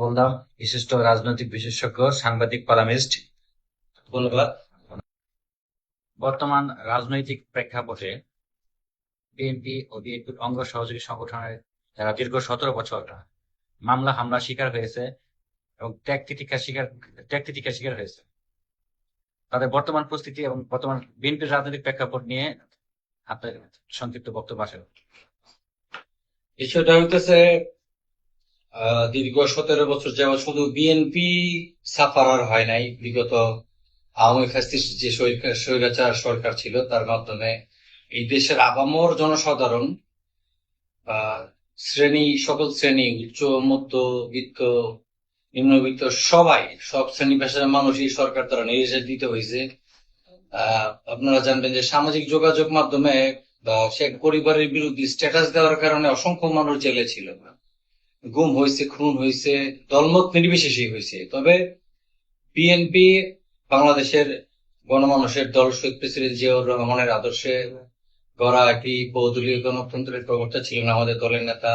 বললাম বিশিষ্ট রাজনৈতিক বিশেষজ্ঞ, সাংবাদিক, কলামিস্ট। ধন্যবাদ। বর্তমান রাজনৈতিক প্রেক্ষাপটে বিএনপি ও বিএনপির অঙ্গ সহযোগী সংগঠনের যারা দীর্ঘ 17 বছর মামলা হামলা শিকার হয়েছে এবং ত্যাগ শিকার হয়েছে, তাদের বর্তমান পরিস্থিতি এবং বর্তমান বিএনপির রাজনৈতিক প্রেক্ষাপট নিয়ে আপনার সংক্ষিপ্ত বক্তব্য আসেন। বিষয়টা হইতেছে দীর্ঘ 17 বছর যাবৎ শুধু বিএনপি সাফারার হয় নাই। বিগত আওয়ামী ফ্যাসিস্ট যে স্বৈরাচার সরকার ছিল তার মাধ্যমে এই দেশের আপামর জনসাধারণ সকল শ্রেণী, উচ্চ মধ্যবিত্ত, নিম্নবিত্ত, সব শ্রেণী পেশার মানুষ এই সরকার দ্বারা নির্যাতিত হয়েছে। আপনারা জানবেন যে সামাজিক যোগাযোগ মাধ্যমে শেখ পরিবারের বিরুদ্ধে স্ট্যাটাস দেওয়ার কারণে অসংখ্য মানুষ জেলে ছিল, গুম হয়েছে, খুন হয়েছে, দলমত নির্বিশেষে হয়েছে। তবে বিএনপি বাংলাদেশের গণমানুষের দল, শহীদ প্রেসিডেন্ট জিয়াউর রহমানের আদর্শে গড়া একটি বহুদলীয় গণতন্ত্রের প্রবক্তা ছিলেন আমাদের দলের নেতা।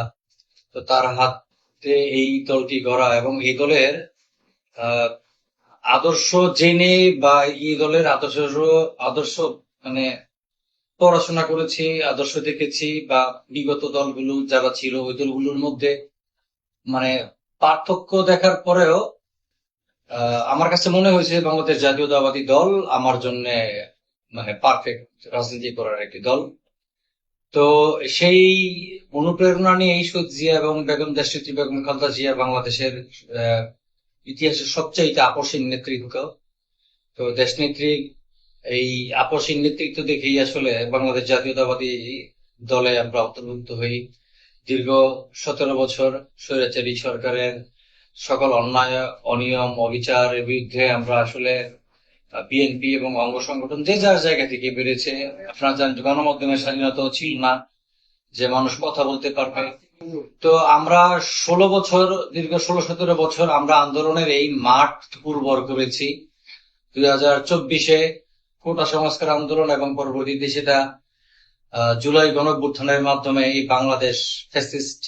তো তার হাতে এই দলটি গড়া এবং এই দলের আদর্শ জেনে বা এই দলের আদর্শ মানে পড়াশোনা করেছি, আদর্শ দেখেছি, বা বিগত দলগুলো যারা ছিল ওই দলগুলোর মধ্যে মানে পার্থক্য দেখার পরেও আমার কাছে মনে হয়েছে বাংলাদেশ জাতীয়তাবাদী দল আমার জন্য মানে পারফেক্ট রাজনীতি করার একটি দল। তো সেই অনুপ্রেরণা নিয়ে এই শহীদ জিয়া এবং বেগম দেশনেত্রী বেগম খালেদা জিয়া বাংলাদেশের ইতিহাসের সবচেয়ে আপসীন নেতৃত্ব। তো দেশনেত্রী এই আপসীন নেতৃত্ব দেখেই আসলে বাংলাদেশ জাতীয়তাবাদী দলে আমরা অন্তর্ভুক্ত হই। দীর্ঘ 17 বছর স্বৈরাচারী সরকারের সকল অন্যায়, অনিয়ম, অবিচারের বিরুদ্ধে আমরা আসলে বিএনপি এবং অঙ্গ সংগঠন যে যার জায়গা থেকে বেড়েছে। আপনারা জানেন গণমাধ্যমের স্বাধীনতাও ছিল না যে মানুষ কথা বলতে পারবে। তো আমরা দীর্ঘ 16-17 বছর আমরা আন্দোলনের এই মাঠ উর্বর করেছি। 2024-এ কোটা সংস্কার আন্দোলন এবং পরবর্তীতে সেটা জুলাই গণঅভ্যুত্থানের মাধ্যমে এই বাংলাদেশ ফ্যাসিস্ট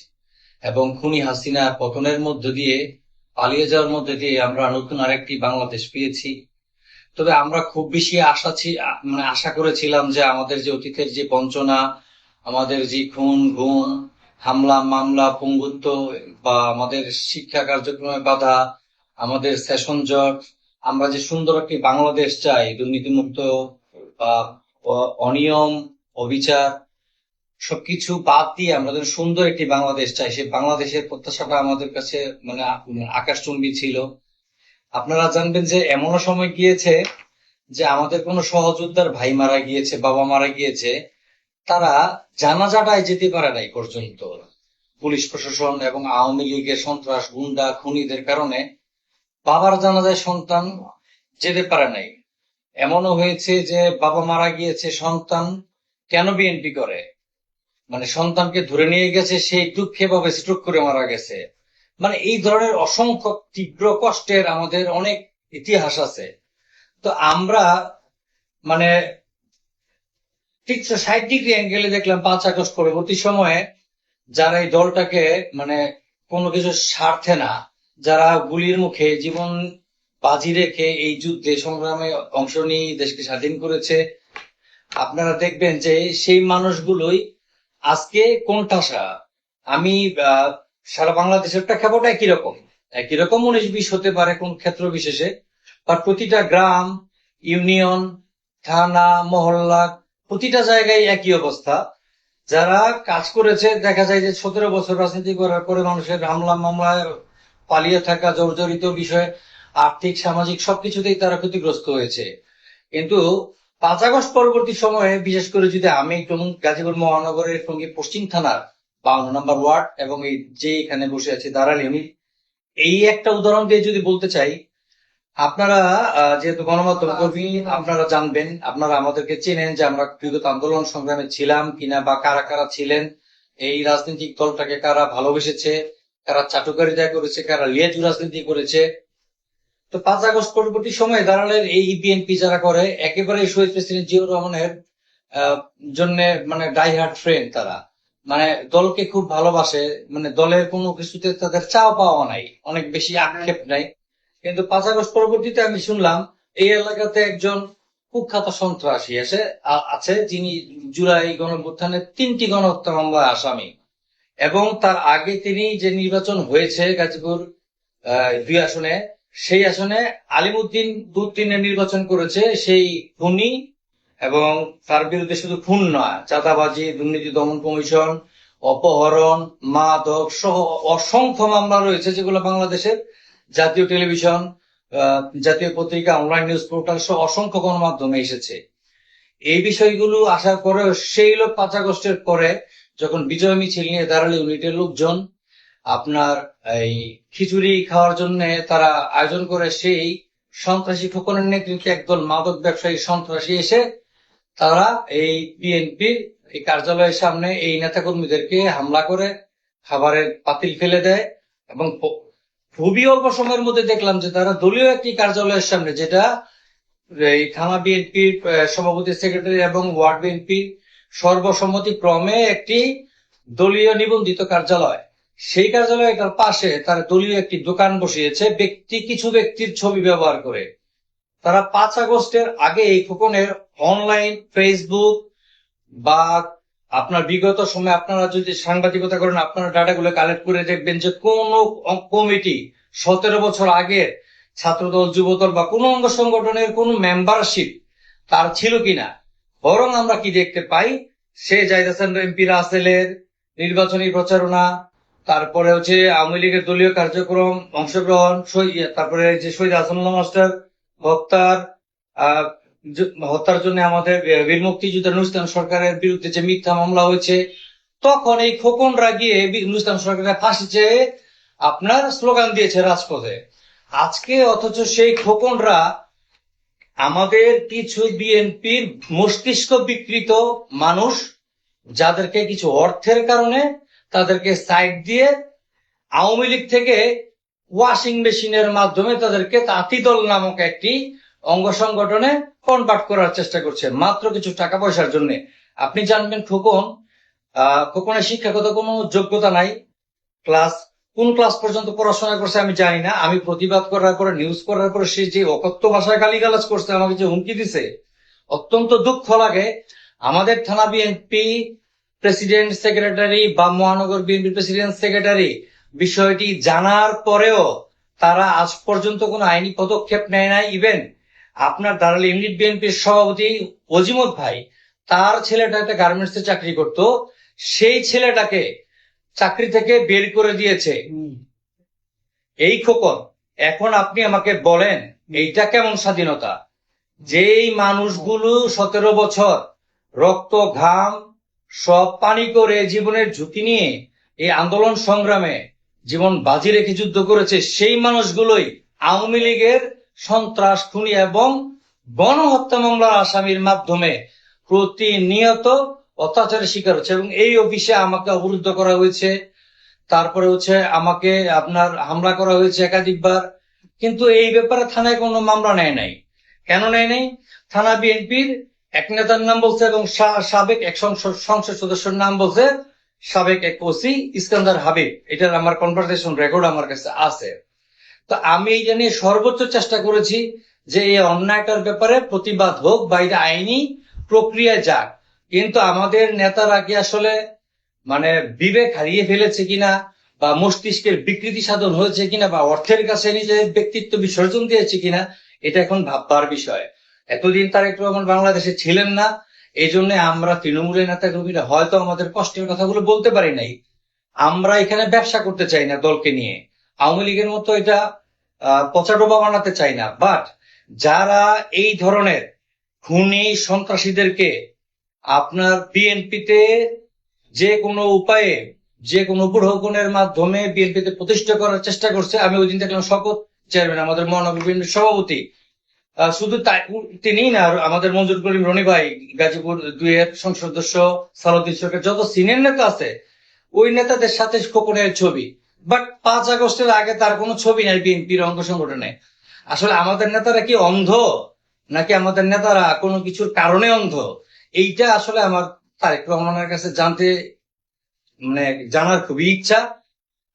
এবং খুনি হাসিনা পতনের মধ্য দিয়ে, পালিয়ে যাওয়ার মধ্যে দিয়ে আমরা নতুন আরেকটি বাংলাদেশ পেয়েছি। তবে আমরা খুব বেশি আশা করেছিলাম যে আমাদের যে অতীতের যে বঞ্চনা, আমাদের যে খুন, গুম, হামলা, মামলা, পঙ্গুত্ব, বা আমাদের শিক্ষা কার্যক্রমে বাধা, আমাদের সেশন জট, আমরা যে সুন্দর একটি বাংলাদেশ চাই, দুর্নীতিমুক্ত বা অনিয়ম, অবিচার সবকিছু বাদ দিয়ে আমরা যেন সুন্দর একটি বাংলাদেশ চাই, সেই বাংলাদেশের প্রত্যাশাটা আমাদের কাছে মানে আকাশচুম্বী ছিল। আপনারা জানবেন যে এমনও সময় গিয়েছে যে আমাদের কোনো সহযোদ্ধার ভাই মারা গিয়েছে, বাবা মারা গিয়েছে, তারা জানাজাটায় যেতে পারে নাই পর্যন্ত। পুলিশ প্রশাসন এবং আওয়ামী লীগের সন্ত্রাস, গুন্ডা, খুনিদের কারণে বাবার জানাজায় সন্তান যেতে পারে নাই। এমনও হয়েছে যে বাবা মারা গিয়েছে, সন্তান কেন বিএনপি করে, মানে সন্তানকে ধরে নিয়ে গেছে, সেই দুঃখে ভাবে স্ট্রোক করে মারা গেছে। মানে এই ধরনের অসংখ্য তীব্র কষ্টের আমাদের অনেক ইতিহাস আছে। তো আমরা মানে ঠিক 60 ডিগ্রি অ্যাঙ্গেলে দেখলাম 5 আগস্ট পরবর্তী সময়ে যারা এই দলটাকে মানে কোনো কিছু স্বার্থে না, যারা গুলির মুখে জীবন বাজি রেখে এই যুদ্ধে সংগ্রামে অংশ নিয়ে দেশকে স্বাধীন করেছে, আপনারা দেখবেন যে সেই মানুষগুলোই আজকে কোণঠাসা। আমি সারা বাংলাদেশের প্রেক্ষাপট একই রকম 19-20 হতে পারে কোন ক্ষেত্র বিশেষে, বা প্রতিটা গ্রাম, ইউনিয়ন, থানা, মহল্লা, প্রতিটা জায়গায় একই অবস্থা। যারা কাজ করেছে দেখা যায় যে 17 বছর রাজনীতি করার পরে মানুষের হামলা মামলায় পালিয়ে থাকা, জর্জরিত বিষয়, আর্থিক সামাজিক সবকিছুতেই তারা ক্ষতিগ্রস্ত হয়েছে। কিন্তু 5 আগস্ট পরবর্তী সময়ে বিশেষ করে যদি আমি গাজীপুর মহানগরের টঙ্গী পশ্চিম থানার 52 নম্বর ওয়ার্ড এবং এই যে এখানে বসে আছে দাঁড়ালি, আমি এই একটা উদাহরণ দিয়ে যদি বলতে চাই, আপনারা যেহেতু গণমাধ্যম কর্মী, আপনারা জানবেন, আপনারা আমাদেরকে চেনেন যে আমরা বিগত আন্দোলন সংগ্রামে ছিলাম কিনা, বা কারা কারা ছিলেন, এই রাজনৈতিক দলটাকে কারা ভালোবেসেছে, কারা চাটুকারিতা করেছে, কারা লিয়াজু রাজনীতি করেছে। তো 5 আগস্ট পরবর্তী সময়ে দাঁড়ালেন এই বিএনপি যারা করে, একেবারে শহীদ প্রেসিডেন্ট জিয়াউর রহমানের জন্য মানে ডাই হার্ট ফ্রেন্ড তারা। মানে দলকে খুব ভালোবাসে, মানে দলের কোনো কিছুতে তাদের চাওয়া পাওয়া নাই, অনেক বেশি আক্ষেপ নাই। কিন্তু 5 আগস্ট পরবর্তীতে আমি শুনলাম এই এলাকাতে একজন কুখ্যাত সন্ত্রাসী আছে, যিনি জুলাই গণঅভ্যুত্থানে 3টি গণহত্যা মামলায় আসামি, এবং তার আগে তিনি যে নির্বাচন হয়েছে গাজীপুর 2 আসনে, সেই আসনে আলিমুদ্দিন 2-3 নির্বাচন করেছে সেই খুনি, এবং তার বিরুদ্ধে শুধু খুন নয়, চাঁদাবাজি, দুর্নীতি দমন কমিশন, অপহরণ, মাদক সহ অসংখ্য মামলা রয়েছে, যেগুলো বাংলাদেশের জাতীয় টেলিভিশন, জাতীয় পত্রিকা, অনলাইন নিউজ পোর্টাল সহ অসংখ্য গণমাধ্যমে এসেছে। এই বিষয়গুলো আসার পরেও সেই লোক 5 আগস্টের পরে যখন বিজয় মিছিল নিয়ে দাঁড়ালে ইউনিটের লোকজন আপনার এই খিচুড়ি খাওয়ার জন্য তারা আয়োজন করে, সেই সন্ত্রাসী খোকনের নেতৃত্বে একদল মাদক ব্যবসায়ী সন্ত্রাসী এসে তারা এই বিএনপির এই কার্যালয়ের সামনে এই নেতাকর্মীদেরকে হামলা করে খাবারের পাতিল ফেলে দেয়, এবং খুবই অল্প সময়ের মধ্যে দেখলাম যে তারা দলীয় একটি কার্যালয়ের সামনে, যেটা এই থানা বিএনপির সভাপতি, সেক্রেটারি এবং ওয়ার্ড বিএনপির সর্বসম্মতিক্রমে একটি দলীয় নিবন্ধিত কার্যালয়, সেই কার্যালয়টার পাশে তারা দলীয় একটি দোকান বসিয়েছে কিছু ব্যক্তির ছবি ব্যবহার করে। তারা 5 আগস্টের আগে এই খোকনের অনলাইন, ফেসবুক বা আপনার বিগত সময় আপনারা যদি সাংবাদিকতা করেন, আপনারা ডাটাগুলো কালেক্ট করে দেখবেন যে কোন কমিটি 17 বছর আগে ছাত্রদল, যুবদল বা কোন অঙ্গ সংগঠনের কোন মেম্বারশিপ তার ছিল কিনা। বরং আমরা কি দেখতে পাই, সে যাইতেছেন এমপি রাসেলের নির্বাচনী প্রচারণা, তারপরে হচ্ছে আওয়ামী লীগের দলীয় কার্যক্রম অংশগ্রহণ, তারপরে যে শহীদ হাসানুল্লাহ মাস্টার হত্যার জন্য আমাদের বীর মুক্তিযোদ্ধা নুর ইসলাম সরকারের বিরুদ্ধে যে মিথ্যা মামলা হয়েছে, তখন এই খোকনরা গিয়ে নুর ইসলাম সরকারের ফাঁসি চেয়ে আপনার স্লোগান দিয়েছে রাজপথে। আজকে অথচ সেই খোকনরা আমাদের কিছু বিএনপির মস্তিষ্ক বিকৃত মানুষ, যাদেরকে কিছু অর্থের কারণে তাদেরকে সাইড দিয়ে আওয়ামী লীগ থেকে ওয়াশিং মেশিনের মাধ্যমে তাদেরকে তাঁতি দল নামক একটি অঙ্গ সংগঠনে কনভার্ট করার চেষ্টা করছে, মাত্র কিছু টাকা পয়সার জন্য। আপনি জানবেন খোকনের শিক্ষাগত কোনো যোগ্যতা নাই, কোন ক্লাস পর্যন্ত পড়াশোনা করছে আমি জানি না। আমি প্রতিবাদ করার পরে, নিউজ করার পরে সে যে অকথ্য ভাষায় গালিগালাজ করছে, আমাকে যে হুমকি দিছে, অত্যন্ত দুঃখ লাগে। আমাদের থানা বিএনপি প্রেসিডেন্ট, সেক্রেটারি বা মহানগর বিএনপি প্রেসিডেন্ট, সেক্রেটারি বিষয়টি জানার পরেও তারা আজ পর্যন্ত কোনো আইনি পদক্ষেপ নেয় নাই। ইভেন আপনার দাঁড়ালে ইউনিট বিএনপির সভাপতি অজিমত ভাই, তার ছেলেটা একটা গার্মেন্টসে চাকরি করত, সেই ছেলেটাকে চাকরি থেকে বের করে দিয়েছে এই খোকন। এখন আপনি আমাকে বলেন এইটা কেমন স্বাধীনতা? যেই মানুষগুলো 17 বছর রক্ত ঘাম সব পানি করে জীবনের ঝুঁকি নিয়ে এই আন্দোলন সংগ্রামে জীবন বাজি রেখে যুদ্ধ করেছে, সেই মানুষগুলোই আওয়ামী লীগের সন্ত্রাস, খুনি এবং গণহত্যা মামলার আসামির মাধ্যমে প্রতিনিয়ত অত্যাচারের শিকার হচ্ছে। এবং এই অফিসে আমাকে অবরুদ্ধ করা হয়েছে, তারপরে হচ্ছে আমাকে আপনার হামলা করা হয়েছে একাধিকবার, কিন্তু এই ব্যাপারে থানায় কোনো মামলা নেয় নাই। কেন নেয় নাই? থানা বিএনপির এক নেতার নাম বলছে এবং সাবেক এক সংসদ সদস্যের নাম বলছে, সাবেক এক ওসি ইস্কান্দার হাবিব। এটার আমার কনভারসেশন রেকর্ড আমার কাছে আছে। তো আমি এই নিয়ে সর্বোচ্চ চেষ্টা করেছি যে এই অন্যায়টার ব্যাপারে প্রতিবাদ হোক বা এটা আইনি প্রক্রিয়ায় যাক, কিন্তু আমাদের নেতারা কি আসলে মানে বিবেক হারিয়ে ফেলেছে কিনা, বা মস্তিষ্কের বিকৃতি সাধন হয়েছে কিনা, বা অর্থের কাছে নিজের ব্যক্তিত্ব বিসর্জন দিয়েছে কিনা, এটা এখন ভাববার বিষয়। এতদিন তারেক রহমান বাংলাদেশে ছিলেন না, এই জন্য আমরা তৃণমূলের নেতা কর্মীরা হয়তো আমাদের কষ্টের কথাগুলো বলতে পারি নাই। আমরা এখানে ব্যবসা করতে চাই না দলকে নিয়ে, আওয়ামী লীগের মতো এটা পচাডোবা বানাতে চাই না। বাট যারা এই ধরনের খুনি সন্ত্রাসীদেরকে আপনার বিএনপিতে যে কোনো উপায়ে, যে কোনো উপঢৌকনের মাধ্যমে বিএনপিতে প্রতিষ্ঠা করার চেষ্টা করছে, আমি ওই দিন দেখলাম শপথ চেয়ারম্যান, আমাদের মহানগর বিএনপির সভাপতি, শুধু তাই তিনি না, আমাদের মঞ্জুর করিম রনি ভাই, গাজীপুর 2 এর সংসদ সদস্য সালাউদ্দিন সরকার, যত সিনিয়র নেতা আছে ওই নেতাদের সাথে খোকনের ছবি। বাট 5 আগস্টের আগে তার কোনো ছবি নাই বিএনপির অঙ্গ সংগঠনে। আসলে আমাদের নেতারা কি অন্ধ, নাকি আমাদের নেতারা কোনো কিছুর কারণে অন্ধ? এইটা আসলে আমার তারেক রহমানের কাছে জানতে মানে জানার খুবই ইচ্ছা।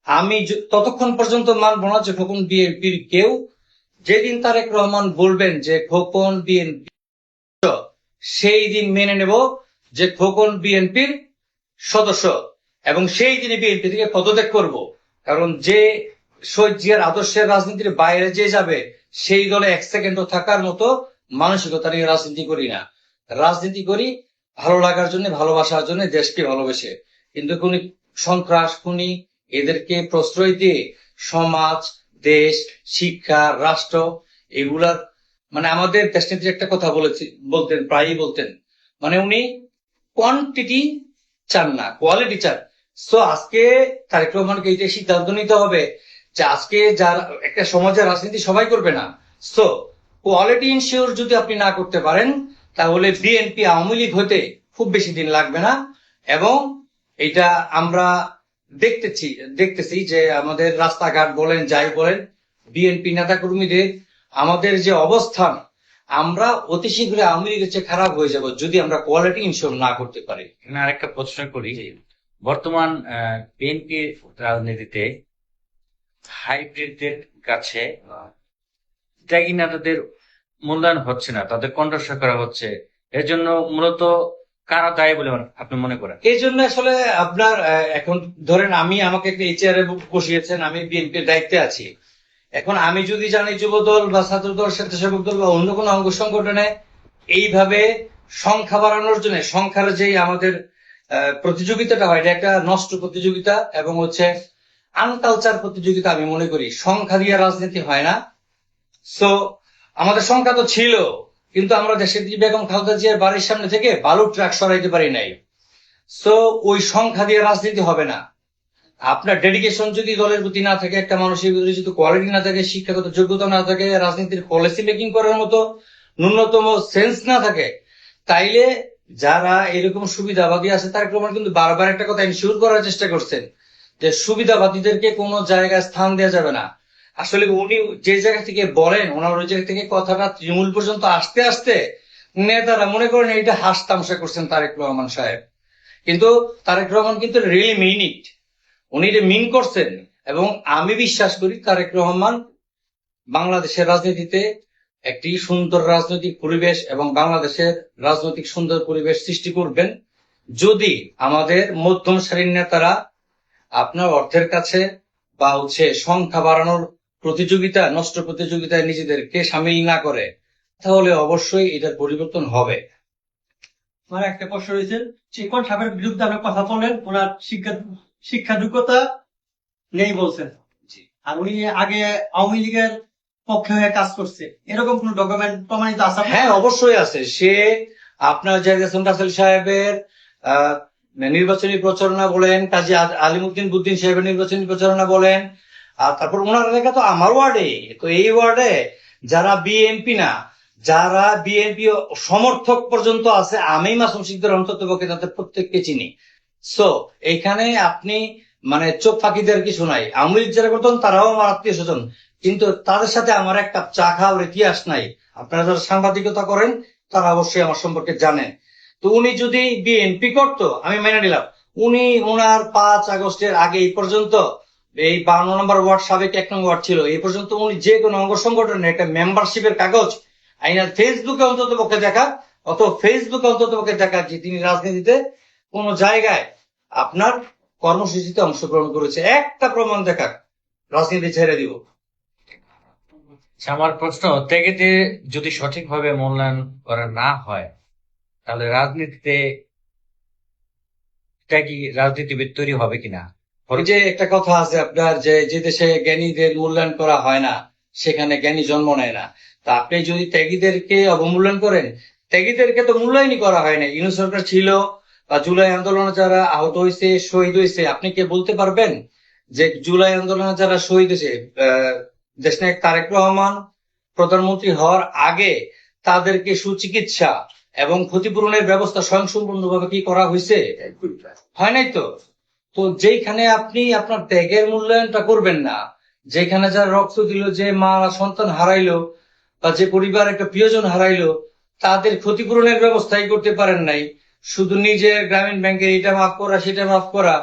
আমি ততক্ষণ পর্যন্ত মানব না যে খোকন বিএনপির কেউ। যেদিন তারেক রহমান বলবেন যে খোকন বিএনপি, সেই দিন মেনে নেব যে খোকন বিএনপির সদস্য, এবং সেই দিনে বিএনপি থেকে পদত্যাগ করব। কারণ যে শহীদ জিয়ার আদর্শের রাজনীতির বাইরে যে যাবে, সেই দলে এক সেকেন্ডও থাকার মতো মানসিকতা নিয়ে রাজনীতি করি না। রাজনীতি করি ভালো লাগার জন্য, ভালোবাসার জন্য, দেশকে ভালোবেসে। কিন্তু কোন সন্ত্রাস, খুনি এদেরকে প্রশ্রয় দিয়ে সমাজ, দেশ, শিক্ষা, রাষ্ট্র এগুলার মানে আমাদের দেশনেত্রী একটা কথা বলতেন, প্রায়ই বলতেন, মানে উনি কোয়ান্টিটি চান না, কোয়ালিটি চান। সো আজকে তারেক রহমানকে এইটা সিদ্ধান্ত নিতে হবে যে আজকে যার একটা সমাজের রাজনীতি সবাই করবে না। সো কোয়ালিটি ইনশিওর যদি আপনি না করতে পারেন, তাহলে বিএনপি আওয়ামী লীগ হতে খুব বেশি দিন লাগবে না। এবং এটা আমরা দেখতেছি যে আমাদের রাস্তাঘাট বলেন, যাই বলেন, বিএনপি নেতা কর্মীদের আমাদের যে অবস্থান, আমরা অতি শীঘ্রই আওয়ামী লীগের চেয়ে খারাপ হয়ে যাব যদি আমরা কোয়ালিটি ইনশিওর না করতে পারি। এখানে আরেকটা প্রশ্ন করি, বর্তমান বিএনপি রাজনীতিতে হাইব্রিডদের কাছে ত্যাগী নেতাদের মূল্যায়ন হচ্ছে না, তাদের কণ্ঠস্বর করা হচ্ছে। এর জন্য মূলত কারা দায়ী বলে আপনি মনে করেন? এই জন্য আসলে আপনার এখন ধরেন আমাকে একটা এইচআর এ বসিয়েছেন, আমি বিএনপির দায়িত্বে আছি। এখন আমি যদি জানি যুব দল বা ছাত্র দল, স্বেচ্ছাসেবক দল বা অন্য কোনো অঙ্গ সংগঠনে এইভাবে সংখ্যা বাড়ানোর জন্য, সংখ্যার যে আমাদের প্রতিযোগিতাটা হয়, এটা একটা নষ্ট প্রতিযোগিতা এবং হচ্ছে আনকালচার প্রতিযোগিতা। আমি মনে করি সংখ্যা দিয়ে রাজনীতি হয় না। সো আমাদের সংখ্যা তো ছিল, কিন্তু আমরা দেশের বেগম খালেদা জিয়ার বাড়ির সামনে থেকে বালুর ট্রাক সরাইতে পারি নাই। সো ওই সংখ্যা দিয়ে রাজনীতি হবে না। আপনার ডেডিকেশন যদি দলের প্রতি না থাকে, একটা মানুষের ভিতরে যদি কোয়ালিটি না থাকে, শিক্ষাগত যোগ্যতা না থাকে, রাজনীতির পলিসি মেকিং করার মতো ন্যূনতম সেন্স না থাকে, তাইলে যারা এরকম সুবিধাবাদী আছে, তার প্রমাণ কিন্তু বারবার একটা কথা ইনশিওর করার চেষ্টা করছেন যে সুবিধাবাদীদেরকে কোনো জায়গায় স্থান দেওয়া যাবে না। আসলে উনি যে জায়গা থেকে বলেন, ওনার ওই জায়গা থেকে কথাটা তৃণমূল পর্যন্ত আসতে আসতে নেতারা মনে করেন এটা হাস তামসা করছেন তারেক রহমান সাহেব। কিন্তু তারেক রহমান কিন্তু রিয়েলি মিন ইট, উনি এটা মিন করছেন। এবং আমি বিশ্বাস করি তারেক রহমান বাংলাদেশের রাজনীতিতে একটি সুন্দর রাজনৈতিক পরিবেশ এবং বাংলাদেশের রাজনৈতিক সুন্দর পরিবেশ সৃষ্টি করবেন, যদি আমাদের মধ্যম সারির নেতারা আপনার অর্থের কাছে বা হচ্ছে সংখ্যা বাড়ানোর প্রতিযোগিতা, নষ্ট প্রতিযোগিতায় নিজেদেরকে সামিল না করে, তাহলে অবশ্যই এটার পরিবর্তন হবে। আমার একটা প্রশ্ন রয়েছে, চিকন সাহেবের বিরুদ্ধে আপনি কথা বলেন, ওনার শিক্ষা যোগ্যতা নেই বলছেন, আর উনি আগে আওয়ামী লীগের পক্ষে হয়ে কাজ করছে, এরকম কোন ডকুমেন্ট প্রমাণিত আছে? হ্যাঁ, অবশ্যই আছে। সে আপনার জায়গাসন রাসেল সাহেবের নির্বাচনী প্রচারণা বলেন, কাজী আলিমুদ্দিন বুদ্দিন সাহেবের নির্বাচনী প্রচারণা বলেন, আর তারপর ওনার এলাকা তো আমার ওয়ার্ডে, তো এই ওয়ার্ডে যারা বিএনপি না, যারা বিএনপি সমর্থক পর্যন্ত আছে, আমি মাসুম সিকদার অন্ততপক্ষে তাদের প্রত্যেককে চিনি। সো এইখানে আপনি মানে চোখ ফাঁকিদের কিছু নাই। আওয়ামী লীগ যারা করতেন তারাও আমার আত্মীয় স্বজন, কিন্তু তাদের সাথে আমার এক কাপ চা খাওয়ার ইতিহাস নাই। আপনারা যারা সাংবাদিকতা করেন তারা অবশ্যই আমার সম্পর্কে জানেন। তো উনি যদি বিএনপি করতো আমি মেনে নিলাম। উনি ওনার 5 আগস্টের আগে এই পর্যন্ত এই 52 নম্বর ওয়ার্ড, সাবেক 1 নম্বর ওয়ার্ড ছিল, এই পর্যন্ত উনি যে কোনো অঙ্গ সংগঠনের একটা মেম্বারশিপের কাগজ আইনার ফেসবুকে অন্তত পক্ষে দেখা, ফেসবুকে অন্তত পক্ষে দেখা যে তিনি রাজনীতিতে কোন জায়গায় আপনার কর্মসূচিতে অংশগ্রহণ করেছে, একটা প্রমাণ দেখা, রাজনীতি ছেড়ে দিব। আমার প্রশ্ন, ত্যাগীতে যদি সঠিকভাবে মূল্যায়ন করা না হয়, তাহলে রাজনীতিতে ত্যাগী রাজনীতিবিদ তৈরি হবে কিনা? ওই যে একটা কথা আছে আপনার, যে দেশে জ্ঞানীদের মূল্যায়ন করা হয় না, সেখানে জ্ঞানী জন্ম নেয় না। তা আপনি যদি ত্যাগীদেরকে অবমূল্যায়ন করেন, ত্যাগীদেরকে তো মূল্যায়নই করা হয় না। ইউনূস সরকার ছিল বা জুলাই আন্দোলনে যারা আহত হয়েছে, শহীদ হয়েছে, আপনি কে বলতে পারবেন যে জুলাই আন্দোলনে যারা শহীদ হয়েছে, দেশনায়ক তারেক রহমান প্রধানমন্ত্রী হওয়ার আগে তাদেরকে সুচিকিৎসা এবং ক্ষতিপূরণের ব্যবস্থা স্বয়ংসম্পূর্ণভাবে কি করা হয়েছে? হয় নাই তো। তো যেখানে আপনি আপনার ত্যাগের মূল্যায়নটা করবেন না, যেখানে যারা রক্ত দিল, যে মা সন্তান হারাইলো বা যে পরিবার একটা প্রিয়জন হারাইলো, তাদের ক্ষতিপূরণের ব্যবস্থাই করতে পারেন নাই, শুধু নিজের গ্রামীণ ব্যাংকের এটা মাফ করা সেটা মাফ করা,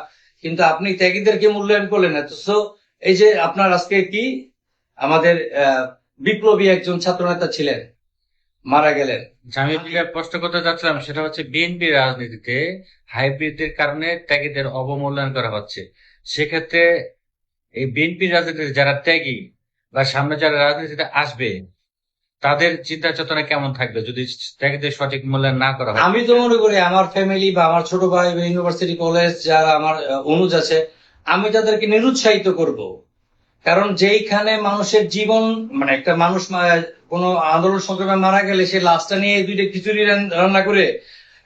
কিন্তু আপনি ত্যাগীদেরকে মূল্যায়ন করলেন না। তো সো এই যে আপনার আজকে কি আমাদের বিপ্লবী একজন ছাত্রনেতা ছিলেন, মারা গেলেন। আমি যেটা প্রশ্ন করতে যাচ্ছিলাম সেটা হচ্ছে বিএনপি রাজনীতিতে হাইব্রিডের কারণে ত্যাগীদের অবমূল্যায়ন করা হচ্ছে। সেক্ষেত্রে এই বিএনপি রাজনীতিতে যারা ত্যাগী বা সামনে যারা রাজনীতিতে আসবে তাদের চিন্তা চেতনা কেমন থাকবে যদি ত্যাগীদের সঠিক মূল্যায়ন না করা হয়? আমি তো মনে করি আমার ফ্যামিলি বা আমার ছোট ভাই বা ইউনিভার্সিটি কলেজ যারা আমার অনুজ আছে, আমি তাদেরকে নিরুৎসাহিত করব। কারণ যেইখানে মানুষের জীবন, মানে একটা মানুষ কোনো আন্দোলন সংগ্রামে মারা গেলে সে লাশটা নিয়ে দুইটা খিচুড়ি রান্না করে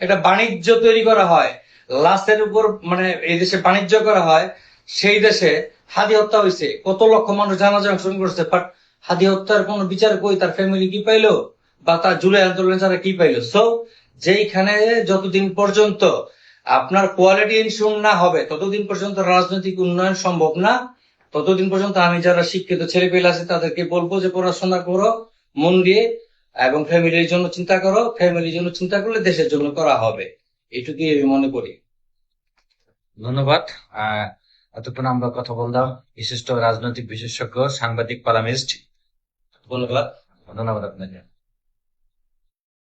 একটা বাণিজ্য তৈরি করা হয়, লাশের উপর মানে এই দেশে বাণিজ্য করা হয়। সেই দেশে হাদি হত্যা হয়েছে, কত লক্ষ মানুষ জানাজা অংশগ্রহণ করছে, বাট হাদি হত্যার কোনো বিচার কই, তার ফ্যামিলি কি পাইলো বা তার জুলাই আন্দোলনে তারা কি পাইলো? সো যেইখানে যতদিন পর্যন্ত আপনার কোয়ালিটি ইনশিওর না হবে ততদিন পর্যন্ত রাজনৈতিক উন্নয়ন সম্ভব না। ততদিন পর্যন্ত আমি যারা শিক্ষিত ছেলে পেলে আছে তাদেরকে বলবো যে পড়াশোনা করো মন দিয়ে, এবং ফ্যামিলির জন্য চিন্তা করো। ফ্যামিলির জন্য চিন্তা করলে দেশের জন্য করা হবে, এটুকুই আমি মনে করি। ধন্যবাদ। এতক্ষণ আমরা কথা বললাম বিশিষ্ট রাজনৈতিক বিশেষজ্ঞ, সাংবাদিক, কলামিস্ট। ধন্যবাদ। ধন্যবাদ আপনাকে।